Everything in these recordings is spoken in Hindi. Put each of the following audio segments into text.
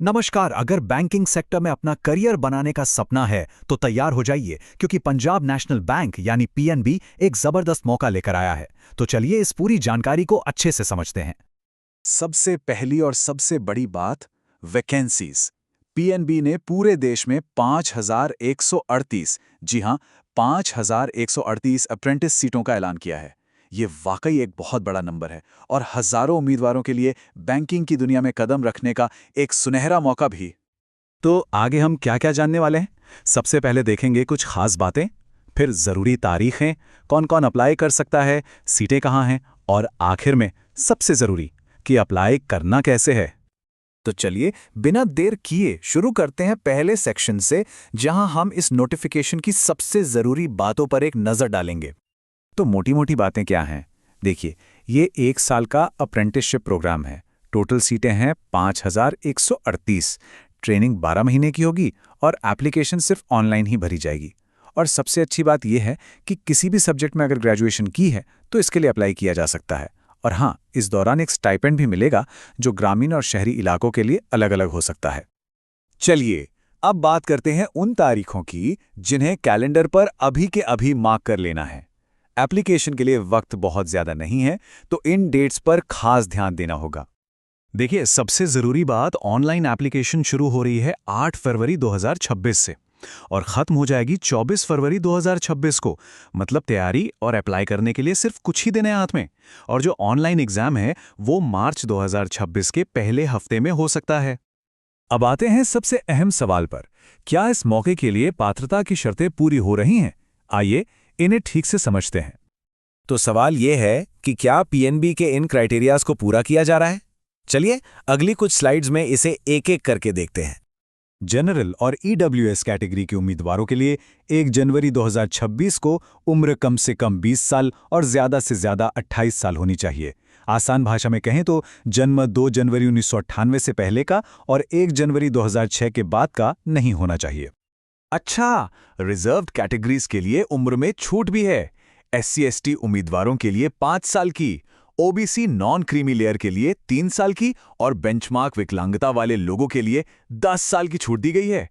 नमस्कार। अगर बैंकिंग सेक्टर में अपना करियर बनाने का सपना है तो तैयार हो जाइए, क्योंकि पंजाब नेशनल बैंक यानी पीएनबी एक जबरदस्त मौका लेकर आया है। तो चलिए इस पूरी जानकारी को अच्छे से समझते हैं। सबसे पहली और सबसे बड़ी बात, वैकेंसीज। पीएनबी ने पूरे देश में 5,138, जी हां, 5,138 अप्रेंटिस सीटों का ऐलान किया है। ये वाकई एक बहुत बड़ा नंबर है और हजारों उम्मीदवारों के लिए बैंकिंग की दुनिया में कदम रखने का एक सुनहरा मौका भी। तो आगे हम क्या क्या जानने वाले हैं? सबसे पहले देखेंगे कुछ खास बातें, फिर ज़रूरी तारीखें, कौन कौन अप्लाई कर सकता है, सीटें कहाँ हैं, और आखिर में सबसे ज़रूरी कि अप्लाई करना कैसे है। तो चलिए बिना देर किए शुरू करते हैं पहले सेक्शन से, जहां हम इस नोटिफिकेशन की सबसे ज़रूरी बातों पर एक नज़र डालेंगे। तो मोटी मोटी बातें क्या हैं? देखिए, ये 1 साल का अप्रेंटिसशिप प्रोग्राम है। टोटल सीटें हैं 5,138। ट्रेनिंग 12 महीने की होगी और एप्लीकेशन सिर्फ ऑनलाइन ही भरी जाएगी। और सबसे अच्छी बात यह है कि किसी भी सब्जेक्ट में अगर ग्रेजुएशन की है तो इसके लिए अप्लाई किया जा सकता है। और हाँ, इस दौरान एक स्टाइपेंड भी मिलेगा जो ग्रामीण और शहरी इलाकों के लिए अलग अलग हो सकता है। चलिए अब बात करते हैं उन तारीखों की जिन्हें कैलेंडर पर अभी के अभी मार्क कर लेना है। एप्लीकेशन के लिए वक्त बहुत ज्यादा नहीं है, तो इन डेट्स पर खास ध्यान देना होगा। देखिए, सबसे ज़रूरी बात, ऑनलाइन एप्लीकेशन शुरू हो रही है 8 फरवरी 2026 से और ख़त्म हो जाएगी 24 फरवरी 2026 को। मतलब तैयारी और अप्लाई करने के लिए सिर्फ कुछ ही दिन है हाथ में। और जो ऑनलाइन एग्ज़ाम है वो मार्च 2026 के पहले हफ्ते में हो सकता है। अब आते हैं सबसे अहम सवाल पर, क्या इस मौके के लिए पात्रता की शर्तें पूरी हो रही हैं? आइए इन्हें ठीक से समझते हैं। तो सवाल यह है कि क्या पीएनबी के इन क्राइटेरियाज को पूरा किया जा रहा है? चलिए अगली कुछ स्लाइड्स में इसे एक एक करके देखते हैं। जनरल और ईडब्ल्यूएस कैटेगरी के उम्मीदवारों के लिए 1 जनवरी 2026 को उम्र कम से कम 20 साल और ज़्यादा से ज़्यादा 28 साल होनी चाहिए। आसान भाषा में कहें तो जन्म 2 जनवरी 1998 से पहले का और 1 जनवरी 2006 के बाद का नहीं होना चाहिए। अच्छा, रिजर्व्ड कैटेगरीज के लिए उम्र में छूट भी है। SC/ST उम्मीदवारों के लिए 5 साल की, ओबीसी नॉन क्रीमी लेयर के लिए 3 साल की और बेंचमार्क विकलांगता वाले लोगों के लिए 10 साल की छूट दी गई है।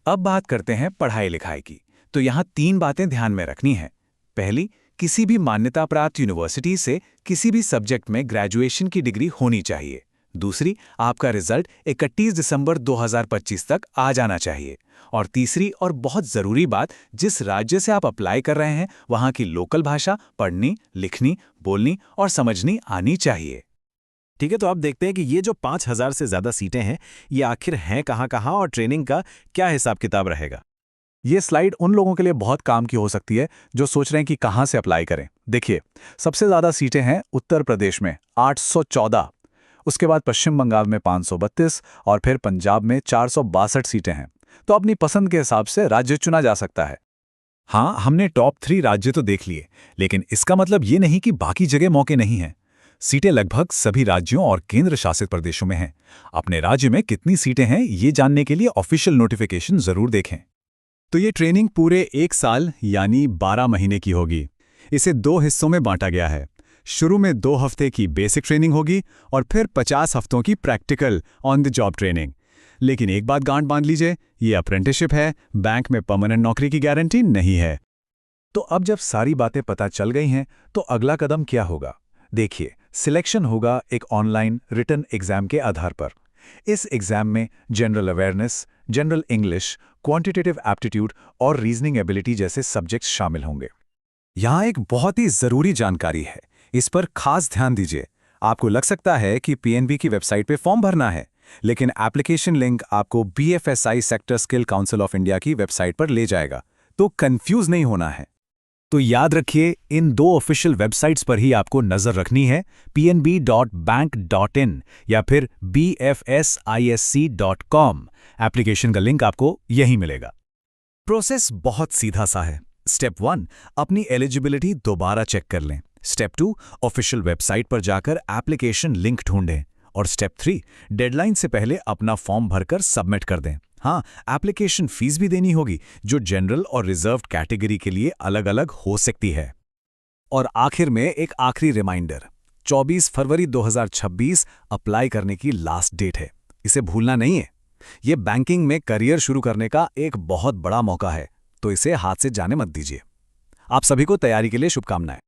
अब बात करते हैं पढ़ाई लिखाई की। तो यहाँ 3 बातें ध्यान में रखनी है। पहली, किसी भी मान्यता प्राप्त यूनिवर्सिटी से किसी भी सब्जेक्ट में ग्रेजुएशन की डिग्री होनी चाहिए। दूसरी, आपका रिजल्ट 31 दिसंबर 2025 तक आ जाना चाहिए। और तीसरी और बहुत ज़रूरी बात, जिस राज्य से आप अप्लाई कर रहे हैं वहाँ की लोकल भाषा पढ़नी, लिखनी, बोलनी और समझनी आनी चाहिए। ठीक है, तो आप देखते हैं कि ये जो 5,000 से ज़्यादा सीटें हैं, ये आखिर हैं कहाँ कहाँ और ट्रेनिंग का क्या हिसाब किताब रहेगा। ये स्लाइड उन लोगों के लिए बहुत काम की हो सकती है जो सोच रहे हैं कि कहाँ से अप्लाई करें। देखिए, सबसे ज़्यादा सीटें हैं उत्तर प्रदेश में 814, उसके बाद पश्चिम बंगाल में 532 और फिर पंजाब में 462 सीटें हैं। तो अपनी पसंद के हिसाब से राज्य चुना जा सकता है। हाँ, हमने टॉप 3 राज्य तो देख लिए, लेकिन इसका मतलब ये नहीं कि बाकी जगह मौके नहीं हैं। सीटें लगभग सभी राज्यों और केंद्र शासित प्रदेशों में हैं। अपने राज्य में कितनी सीटें हैं ये जानने के लिए ऑफिशियल नोटिफिकेशन जरूर देखें। तो ये ट्रेनिंग पूरे 1 साल यानी 12 महीने की होगी। इसे 2 हिस्सों में बांटा गया है। शुरू में 2 हफ्ते की बेसिक ट्रेनिंग होगी और फिर 50 हफ्तों की practical on the job training. लेकिन एक बात गांठ बांध लीजिए, ये अप्रेंटिसशिप है, बैंक में परमानेंट नौकरी की गारंटी नहीं है। तो अब जब सारी बातें पता चल गई हैं, तो अगला कदम क्या होगा? देखिए, सिलेक्शन होगा एक ऑनलाइन रिटन एग्जाम के आधार पर। इस एग्जाम में general awareness, general English, quantitative aptitude और रीजनिंग एबिलिटी जैसे सब्जेक्ट्स शामिल होंगे। यहाँ एक बहुत ही ज़रूरी जानकारी है, इस पर खास ध्यान दीजिए। आपको लग सकता है कि पीएनबी की वेबसाइट पे फॉर्म भरना है, लेकिन एप्लीकेशन लिंक आपको BFSI sector skill council of India की वेबसाइट पर ले जाएगा, तो कंफ्यूज नहीं होना है। तो याद रखिए, इन 2 ऑफिशियल वेबसाइट्स पर ही आपको नजर रखनी है, pnb.bank.in या फिर bfsisc.com। एप्लीकेशन का लिंक आपको यहीं मिलेगा। प्रोसेस बहुत सीधा सा है। स्टेप 1, अपनी एलिजिबिलिटी दोबारा चेक कर लें। स्टेप 2, ऑफिशियल वेबसाइट पर जाकर एप्लीकेशन लिंक ढूंढें। और स्टेप 3, डेडलाइन से पहले अपना फॉर्म भरकर सबमिट कर दें। हाँ, एप्लीकेशन फीस भी देनी होगी, जो जनरल और रिजर्व्ड कैटेगरी के लिए अलग अलग हो सकती है। और आखिर में एक आखिरी रिमाइंडर, 24 फरवरी 2026 अप्लाई करने की लास्ट डेट है। इसे भूलना नहीं है। ये बैंकिंग में करियर शुरू करने का एक बहुत बड़ा मौका है, तो इसे हाथ से जाने मत दीजिए। आप सभी को तैयारी के लिए शुभकामनाएं।